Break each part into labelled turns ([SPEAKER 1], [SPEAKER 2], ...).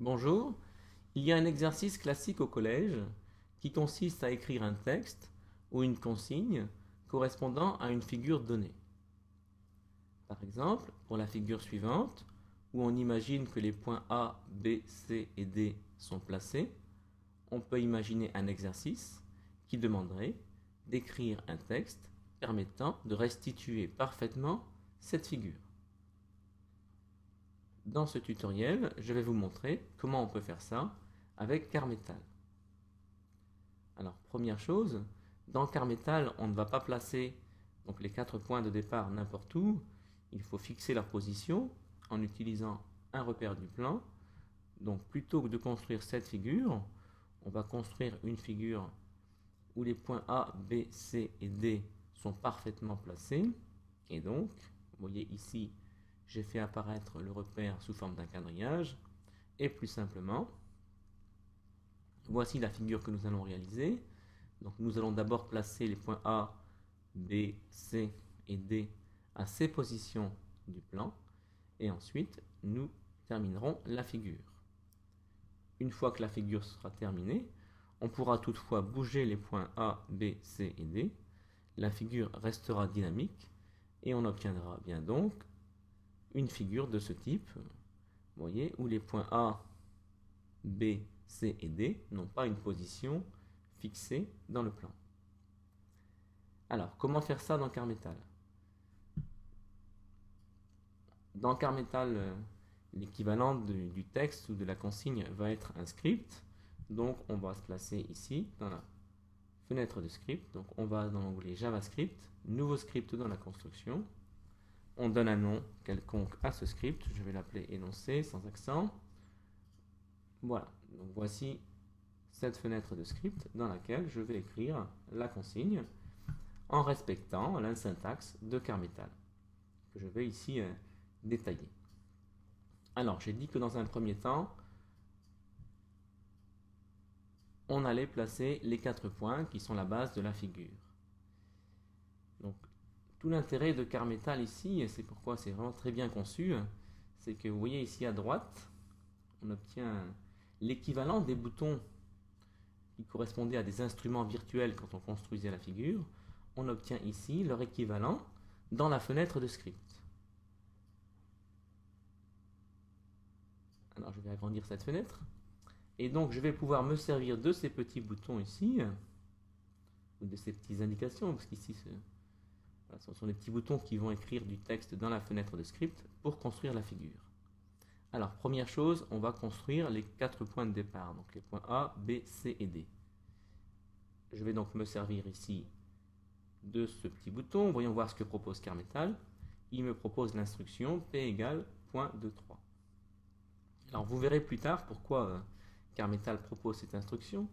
[SPEAKER 1] Bonjour, il y a un exercice classique au collège qui consiste à écrire un texte ou une consigne correspondant à une figure donnée. Par exemple, pour la figure suivante, où on imagine que les points A, B, C et D sont placés, on peut imaginer un exercice qui demanderait d'écrire un texte permettant de restituer parfaitement cette figure. Dans ce tutoriel, je vais vous montrer comment on peut faire ça avec Carmetal. Alors, première chose, dans Carmetal, on ne va pas placer donc, les 4 points de départ n'importe où. Il faut fixer leur position en utilisant un repère du plan. Donc, plutôt que de construire cette figure, on va construire une figure où les points A, B, C et D sont parfaitement placés. Et donc, vous voyez ici, j'ai fait apparaître le repère sous forme d'un quadrillage. Et plus simplement, voici la figure que nous allons réaliser. Donc nous allons d'abord placer les points A, B, C et D à ces positions du plan. Et ensuite, nous terminerons la figure. Une fois que la figure sera terminée, on pourra toutefois bouger les points A, B, C et D. La figure restera dynamique et on obtiendra bien donc une figure de ce type, vous voyez, où les points A, B, C et D n'ont pas une position fixée dans le plan. Alors, comment faire ça dans Carmetal? Dans Carmetal, l'équivalent du texte ou de la consigne va être un script. Donc, on va se placer ici dans la fenêtre de script. Donc, on va dans l'onglet JavaScript, nouveau script dans la construction. On donne un nom quelconque à ce script. Je vais l'appeler énoncé sans accent. Voilà. Donc, voici cette fenêtre de script dans laquelle je vais écrire la consigne en respectant la syntaxe de Carmetal que je vais ici détailler. Alors, j'ai dit que dans un premier temps, on allait placer les 4 points qui sont la base de la figure. Donc, tout l'intérêt de Carmetal ici, et c'est pourquoi c'est vraiment très bien conçu, c'est que vous voyez ici à droite, on obtient l'équivalent des boutons qui correspondaient à des instruments virtuels quand on construisait la figure. On obtient ici leur équivalent dans la fenêtre de script. Alors je vais agrandir cette fenêtre. Et donc je vais pouvoir me servir de ces petits boutons ici, ou de ces petites indications, parce qu'ici ce sont les petits boutons qui vont écrire du texte dans la fenêtre de script pour construire la figure. Alors première chose, on va construire les 4 points de départ, donc les points A, B, C et D. Je vais donc me servir ici de ce petit bouton. Voyons voir ce que propose Carmetal. Il me propose l'instruction P égale .23. Alors vous verrez plus tard pourquoi Carmetal propose cette instruction.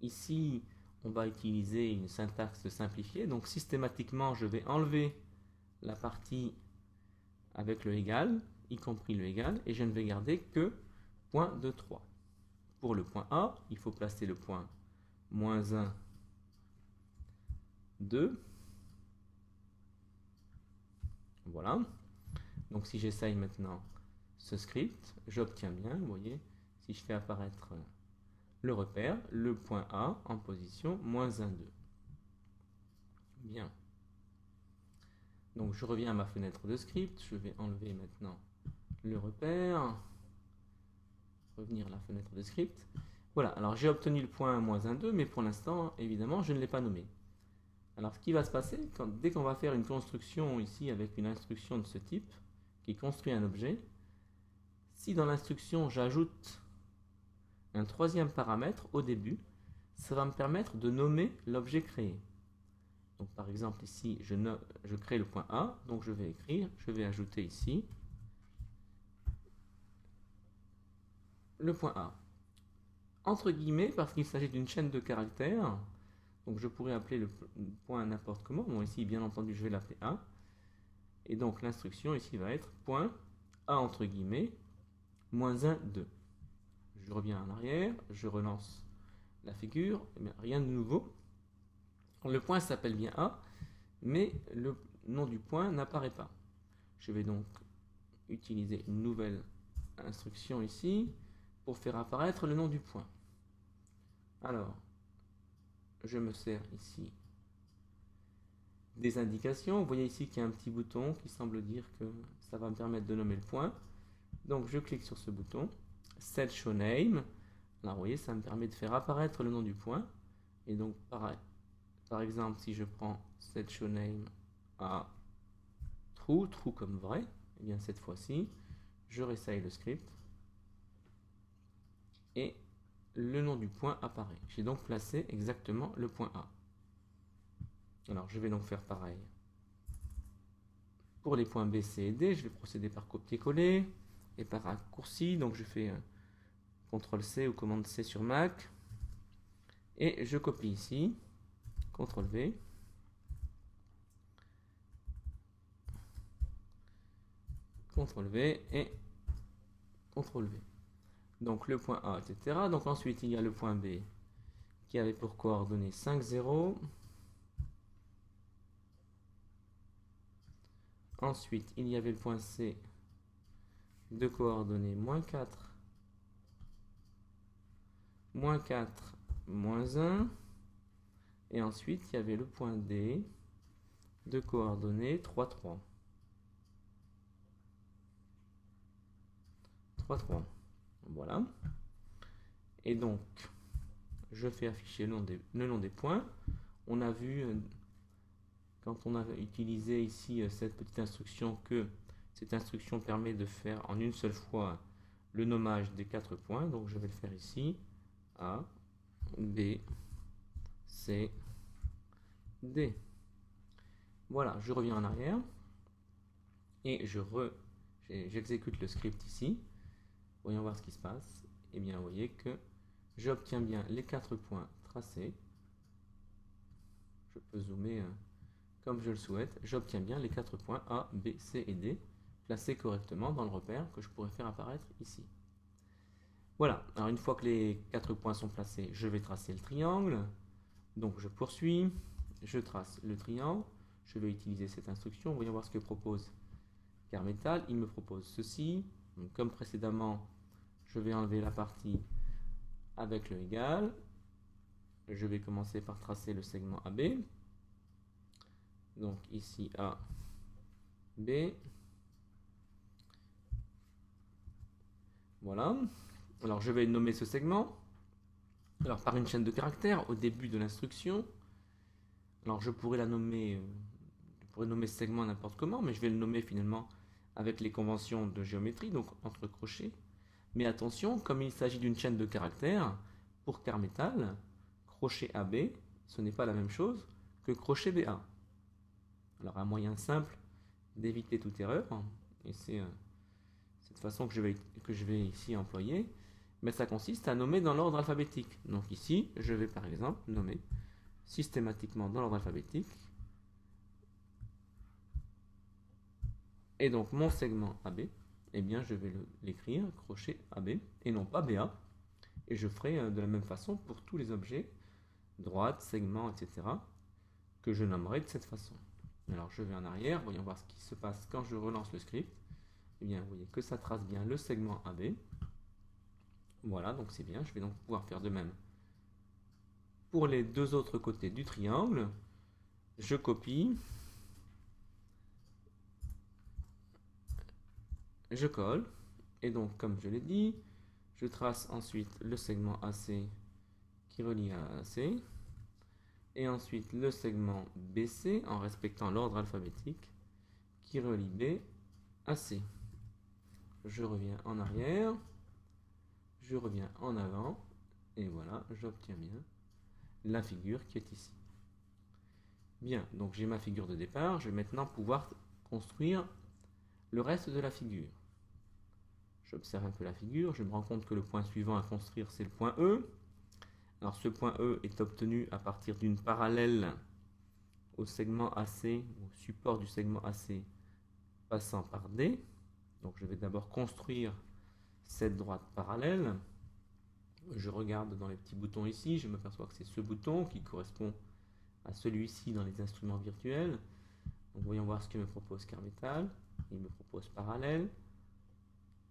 [SPEAKER 1] Ici, on va utiliser une syntaxe simplifiée. Donc systématiquement, je vais enlever la partie avec le égal, y compris le égal, et je ne vais garder que .23. Pour le point A, il faut placer le point -1, 2. Voilà. Donc si j'essaye maintenant ce script, j'obtiens bien, vous voyez, si je fais apparaître le repère, le point A en position -1, 2. Bien. Donc je reviens à ma fenêtre de script, je vais enlever maintenant le repère, revenir à la fenêtre de script. Voilà, alors j'ai obtenu le point -1, 2, mais pour l'instant, évidemment, je ne l'ai pas nommé. Alors ce qui va se passer, dès qu'on va faire une construction ici avec une instruction de ce type, qui construit un objet, si dans l'instruction j'ajoute un troisième paramètre au début, ça va me permettre de nommer l'objet créé. Donc par exemple ici, je crée le point A, donc je vais ajouter ici le point A. Entre guillemets, parce qu'il s'agit d'une chaîne de caractères, donc je pourrais appeler le point n'importe comment. Bon, ici, bien entendu, je vais l'appeler A. Et donc l'instruction ici va être point A entre guillemets, -1, 2. Je reviens en arrière, je relance la figure, rien de nouveau. Le point s'appelle bien A, mais le nom du point n'apparaît pas. Je vais donc utiliser une nouvelle instruction ici. pour faire apparaître le nom du point. Alors, je me sers ici des indications. Vous voyez ici qu'il y a un petit bouton qui semble dire que ça va me permettre de nommer le point. Donc je clique sur ce bouton, Set Show Name. Là, vous voyez, ça me permet de faire apparaître le nom du point. Et donc, par exemple, si je prends Set Show Name à true comme vrai, et bien cette fois-ci, je réessaye le script. Et le nom du point apparaît. J'ai donc placé exactement le point A. Alors, je vais donc faire pareil. Pour les points B, C et D, je vais procéder par copier-coller et par raccourci. Donc, je fais CTRL-C ou commande-C sur Mac. Et je copie ici. CTRL-V. CTRL-V et CTRL-V. Donc, le point A, etc. Donc, ensuite, il y a le point B qui avait pour coordonnées 5, 0. Ensuite, il y avait le point C de coordonnées -4, -4, -1. Et ensuite, il y avait le point D de coordonnées 3, 3. 3, 3. Voilà. Et donc, je fais afficher le nom des points. On a vu, quand on a utilisé ici cette petite instruction, que cette instruction permet de faire en une seule fois le nommage des 4 points. Donc, je vais le faire ici. A, B, C, D. Voilà, je reviens en arrière. Et j'exécute le script ici. Voyons voir ce qui se passe. Et bien, vous voyez que j'obtiens bien les 4 points tracés. Je peux zoomer comme je le souhaite. J'obtiens bien les 4 points A, B, C et D placés correctement dans le repère que je pourrais faire apparaître ici. Voilà. Alors, une fois que les 4 points sont placés, je vais tracer le triangle. Donc, je poursuis. Je trace le triangle. Je vais utiliser cette instruction. Voyons voir ce que propose Carmetal. Il me propose ceci. Donc, comme précédemment, je vais enlever la partie avec le égal. Je vais commencer par tracer le segment AB. Donc ici A, B. Voilà. Alors je vais nommer ce segment. Alors par une chaîne de caractères au début de l'instruction. Alors je pourrais nommer ce segment n'importe comment, mais je vais le nommer finalement avec les conventions de géométrie, donc entre crochets. Mais attention, comme il s'agit d'une chaîne de caractères, pour Carmetal, crochet AB, ce n'est pas la même chose que crochet BA. Alors un moyen simple d'éviter toute erreur, et c'est cette façon que je vais ici employer, mais ça consiste à nommer dans l'ordre alphabétique. Donc ici, je vais par exemple nommer systématiquement dans l'ordre alphabétique. Et donc mon segment AB, eh bien je vais l'écrire crochet AB et non pas BA. Et je ferai de la même façon pour tous les objets, droite, segment, etc., que je nommerai de cette façon. Alors je vais en arrière, voyons voir ce qui se passe quand je relance le script. Eh bien vous voyez que ça trace bien le segment AB. Voilà, donc c'est bien, je vais donc pouvoir faire de même. Pour les deux autres côtés du triangle, je copie, je colle, et donc comme je l'ai dit, je trace ensuite le segment AC qui relie à AC, et ensuite le segment BC en respectant l'ordre alphabétique qui relie B à C. Je reviens en arrière, je reviens en avant, et voilà, j'obtiens bien la figure qui est ici. Bien, donc j'ai ma figure de départ, je vais maintenant pouvoir construire le reste de la figure. J'observe un peu la figure, je me rends compte que le point suivant à construire, c'est le point E. Alors ce point E est obtenu à partir d'une parallèle au segment AC, au support du segment AC, passant par D. Donc je vais d'abord construire cette droite parallèle. Je regarde dans les petits boutons ici, je m'aperçois que c'est ce bouton qui correspond à celui-ci dans les instruments virtuels. Donc voyons voir ce que me propose Carmetal. Il me propose parallèle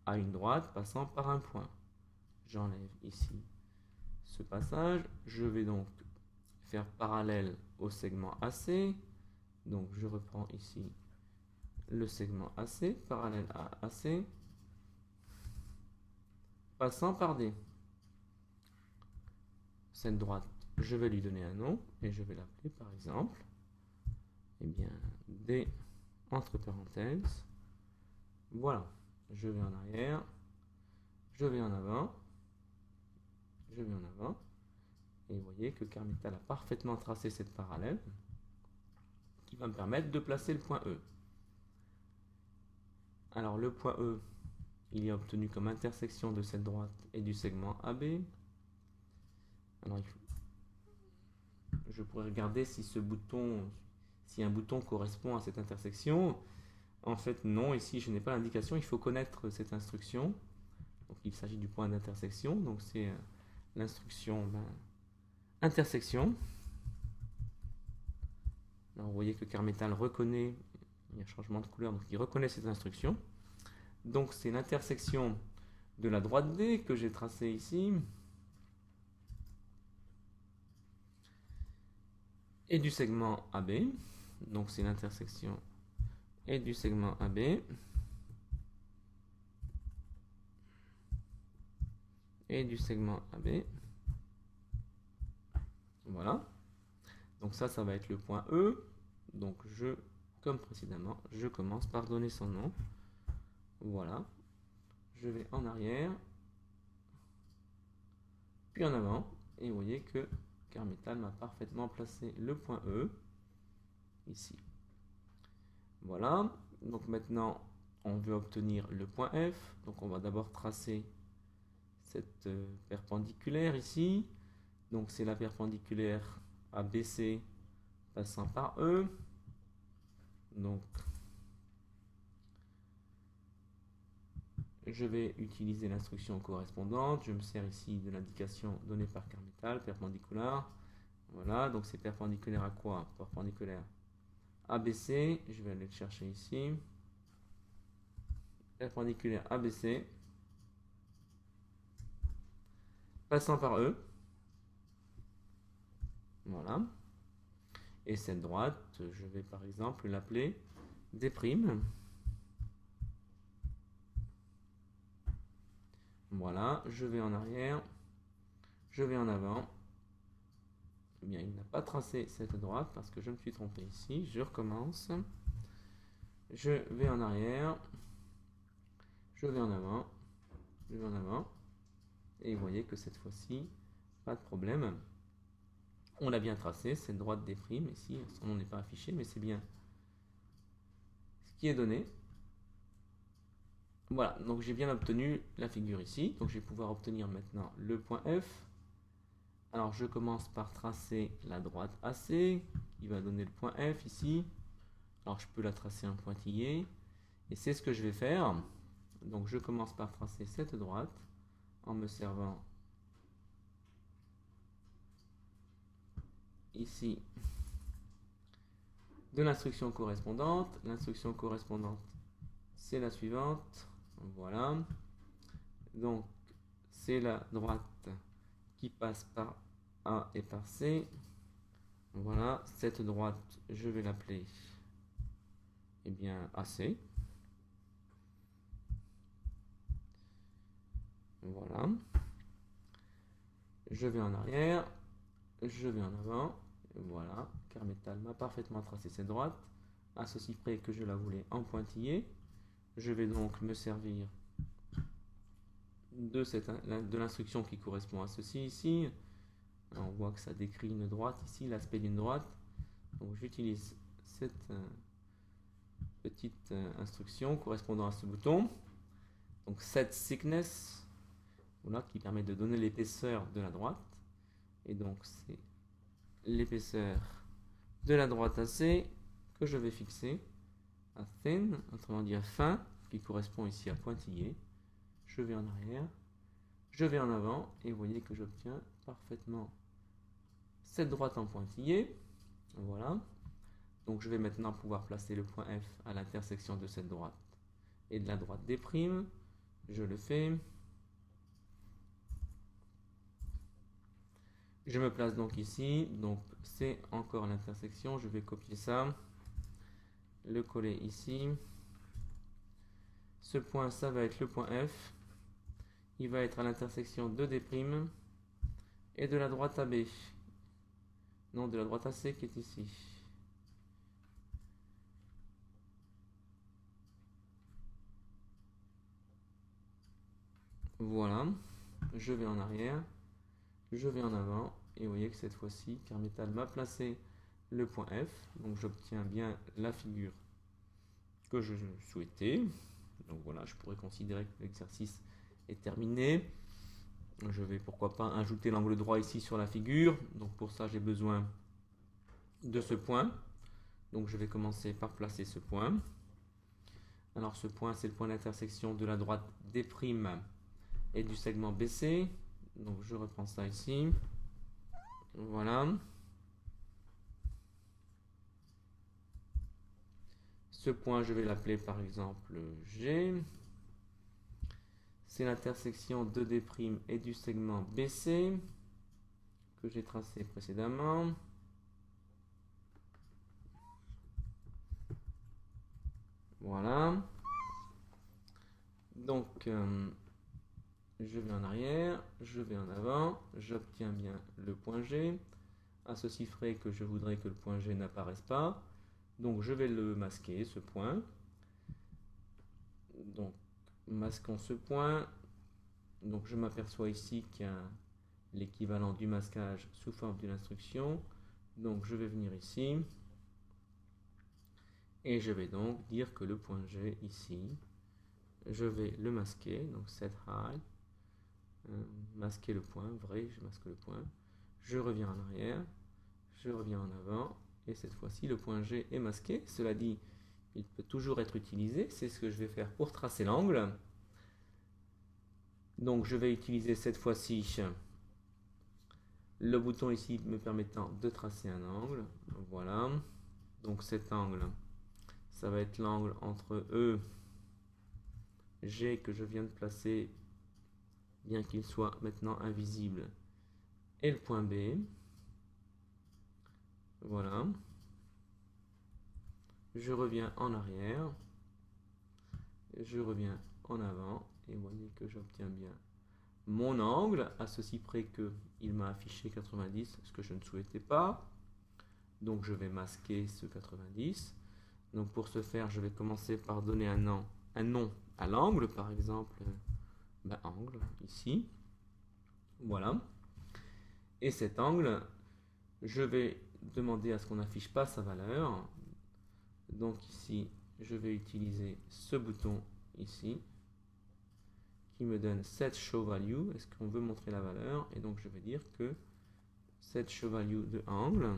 [SPEAKER 1] à une droite passant par un point. j'enlève ici ce passage. Je vais donc faire parallèle au segment AC. Donc je reprends ici le segment AC, parallèle à AC, passant par D. Cette droite, je vais lui donner un nom et je vais l'appeler par exemple, eh bien, D entre parenthèses. Voilà, je vais en arrière, je vais en avant, je vais en avant, et vous voyez que Carmital a parfaitement tracé cette parallèle qui va me permettre de placer le point E. Alors le point E, il est obtenu comme intersection de cette droite et du segment AB. Alors je pourrais regarder si ce bouton, si un bouton correspond à cette intersection. En fait non, ici je n'ai pas l'indication, il faut connaître cette instruction. Donc il s'agit du point d'intersection, donc c'est l'instruction intersection. Alors vous voyez que Carmetal reconnaît, il y a un changement de couleur, donc il reconnaît cette instruction. Donc c'est l'intersection de la droite D que j'ai tracée ici et du segment AB. Donc c'est l'intersection et du segment AB et du segment AB. Voilà. Donc ça va être le point E. Donc comme précédemment, je commence par donner son nom. Voilà. Je vais en arrière, puis en avant. Et vous voyez que Carmetal m'a parfaitement placé le point E ici. Voilà. Donc maintenant, on veut obtenir le point F. Donc on va d'abord tracer cette perpendiculaire ici. Donc c'est la perpendiculaire ABC passant par E. Donc je vais utiliser l'instruction correspondante. Je me sers ici de l'indication donnée par Carmetal, perpendiculaire. Voilà, donc c'est perpendiculaire à quoi? Perpendiculaire ABC. Je vais aller le chercher ici. Perpendiculaire ABC passant par E. Voilà. Et cette droite, je vais par exemple l'appeler D'. Voilà, je vais en arrière, je vais en avant. Eh bien, il n'a pas tracé cette droite parce que je me suis trompé ici. Je recommence. Je vais en arrière, je vais en avant, je vais en avant. Et vous voyez que cette fois-ci, pas de problème. On l'a bien tracé, cette droite D', ici, son nom n'est pas affiché, mais c'est bien ce qui est donné. Voilà, donc j'ai bien obtenu la figure ici. Donc je vais pouvoir obtenir maintenant le point F. Alors je commence par tracer la droite AC, qui va donner le point F ici. Alors je peux la tracer en pointillé. Et c'est ce que je vais faire. Donc je commence par tracer cette droite en me servant ici de l'instruction correspondante. L'instruction correspondante, c'est la suivante. Voilà. Donc c'est la droite qui passe par A et par C. Voilà. Cette droite, je vais l'appeler eh bien AC. Voilà. Je vais en arrière, je vais en avant. Voilà, Carmetal m'a parfaitement tracé cette droite, à ceci près que je la voulais en pointillé. Je vais donc me servir de l'instruction qui correspond à ceci ici. Alors, on voit que ça décrit une droite ici, l'aspect d'une droite. Donc j'utilise cette petite instruction correspondant à ce bouton. Donc set thickness, voilà, qui permet de donner l'épaisseur de la droite. Et donc c'est l'épaisseur de la droite AC que je vais fixer à thin, autrement dit à fin, qui correspond ici à pointillé. Je vais en arrière, je vais en avant, et vous voyez que j'obtiens parfaitement cette droite en pointillé. Voilà. Donc je vais maintenant pouvoir placer le point F à l'intersection de cette droite et de la droite D'. Je le fais. Je me place donc ici, donc c'est encore l'intersection, je vais copier ça, le coller ici. Ce point, ça va être le point F, il va être à l'intersection de D' et de la droite AB, non de la droite AC qui est ici. Voilà, je vais en arrière, je vais en avant, et vous voyez que cette fois-ci, Carmetal m'a placé le point F, donc j'obtiens bien la figure que je souhaitais. Donc voilà, je pourrais considérer que l'exercice est terminé. Je vais pourquoi pas ajouter l'angle droit ici sur la figure. Donc pour ça, j'ai besoin de ce point. Donc je vais commencer par placer ce point. Alors ce point, c'est le point d'intersection de la droite D' et du segment BC. Donc je reprends ça ici. Voilà. Ce point, je vais l'appeler par exemple G. C'est l'intersection de D' et du segment BC que j'ai tracé précédemment. Voilà. Donc, je vais en arrière, je vais en avant, j'obtiens bien le point G. À ceci près que je voudrais que le point G n'apparaisse pas. Donc, je vais le masquer, ce point. Donc, masquons ce point. Donc, je m'aperçois ici qu'il y a l'équivalent du masquage sous forme d'une instruction. Donc, je vais venir ici. Et je vais donc dire que le point G ici, je vais le masquer. Donc, set high. Masquer le point, vrai, je masque le point. Je reviens en arrière. Je reviens en avant. Et cette fois-ci, le point G est masqué. Cela dit, il peut toujours être utilisé. C'est ce que je vais faire pour tracer l'angle. Donc, je vais utiliser cette fois-ci le bouton ici me permettant de tracer un angle. Voilà. Donc, cet angle, ça va être l'angle entre E, G que je viens de placer, bien qu'il soit maintenant invisible, et le point B. Voilà. Je reviens en arrière. Je reviens en avant. Et vous voyez que j'obtiens bien mon angle, à ceci près qu'il m'a affiché 90, ce que je ne souhaitais pas. Donc je vais masquer ce 90. Donc pour ce faire, je vais commencer par donner un nom à l'angle, par exemple, angle, ici. Voilà. Et cet angle, je vais demander à ce qu'on n'affiche pas sa valeur. Donc ici, je vais utiliser ce bouton ici, qui me donne set show value. Est-ce qu'on veut montrer la valeur? Et donc je vais dire que set show value de angle,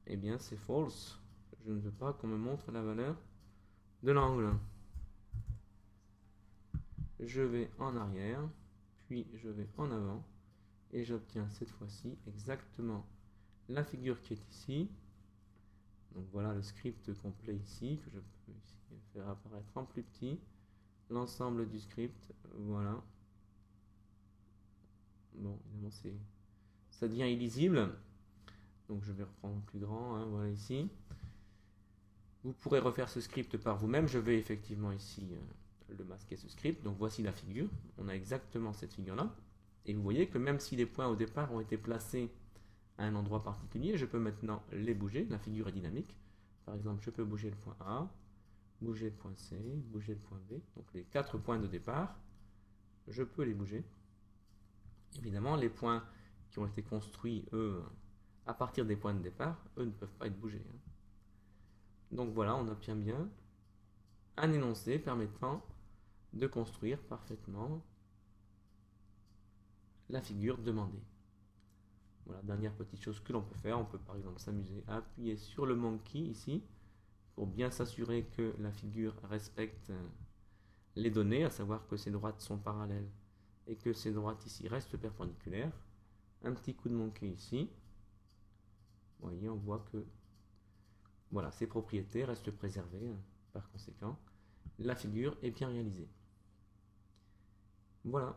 [SPEAKER 1] eh bien c'est false. Je ne veux pas qu'on me montre la valeur de l'angle. Je vais en arrière, puis je vais en avant, et j'obtiens cette fois-ci exactement la figure qui est ici. Donc voilà le script complet ici, que je peux ici faire apparaître en plus petit. L'ensemble du script, voilà. Bon, évidemment, ça devient illisible. Donc je vais reprendre plus grand, hein, voilà ici. Vous pourrez refaire ce script par vous-même. Je vais effectivement ici le masquer ce script. Donc voici la figure. On a exactement cette figure-là. Et vous voyez que même si les points au départ ont été placés à un endroit particulier, je peux maintenant les bouger. La figure est dynamique. Par exemple, je peux bouger le point A, bouger le point C, bouger le point B. Donc les 4 points de départ, je peux les bouger. Évidemment, les points qui ont été construits, eux, à partir des points de départ, eux ne peuvent pas être bougés. Donc voilà, on obtient bien un énoncé permettant de construire parfaitement la figure demandée. Voilà, dernière petite chose que l'on peut faire, on peut par exemple s'amuser à appuyer sur le monkey ici, pour bien s'assurer que la figure respecte les données, à savoir que ces droites sont parallèles et que ces droites ici restent perpendiculaires. Un petit coup de monkey ici. Vous voyez, on voit que voilà, ces propriétés restent préservées. Par conséquent, la figure est bien réalisée. Voilà.